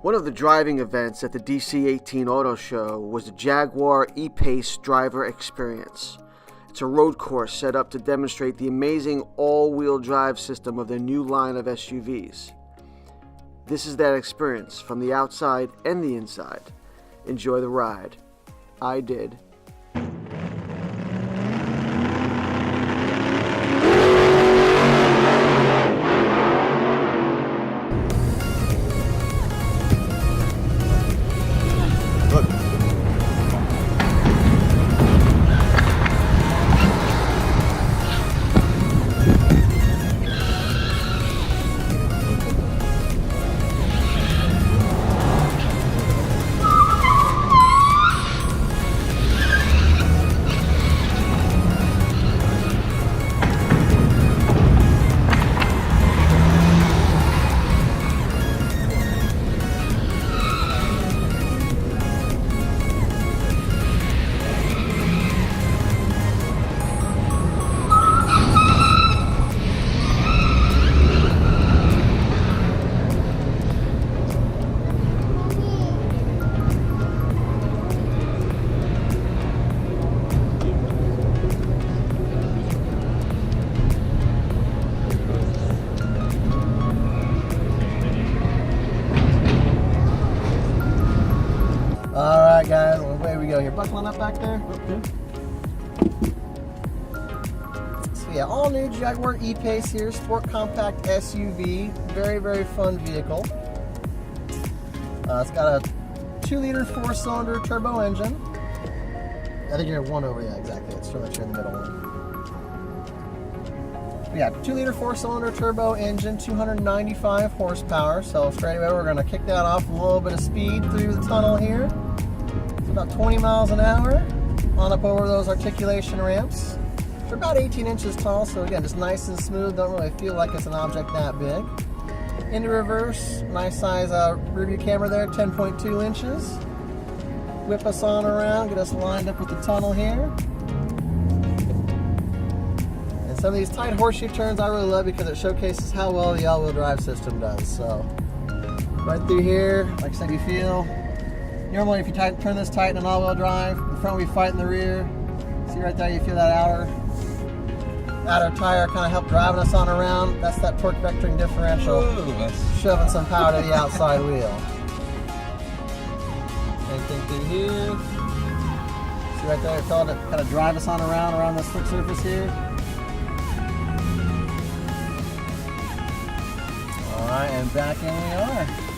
One of the driving events at the DC-18 Auto Show was the Jaguar E-Pace Driver Experience. It's a road course set up to demonstrate the amazing all-wheel drive system of their new line of SUVs. This is that experience from the outside and the inside. Enjoy the ride. I did. Alright guys, away we go here. Buckling up back there. Okay. So yeah, all new Jaguar E-Pace here, sport compact SUV. Very, very fun vehicle. It's got a 2-liter 4-cylinder turbo engine. I think you're one over, yeah, exactly. It's pretty much in the middle one. Yeah, 2-liter 4-cylinder turbo engine, 295 horsepower. So straight away we're going to kick that off with a little bit of speed through the tunnel here. It's about 20 miles an hour on up over those articulation ramps. They're about 18 inches tall, so again, just nice and smooth. Don't really feel like it's an object that big. Into reverse, nice size rear view camera there, 10.2 inches. Whip us on around, get us lined up with the tunnel here. Some of these tight horseshoe turns I really love because it showcases how well the all-wheel drive system does. So, right through here, like I said, you feel, normally if you turn this tight in an all-wheel drive, the front will be fighting the rear. See right there, you feel that outer tire kind of help driving us on around. That's that torque vectoring differential, shoving some power to the outside wheel. Anything through here. See right there, it felt it kind of drive us on around this slick surface here. Alright, and back in we are.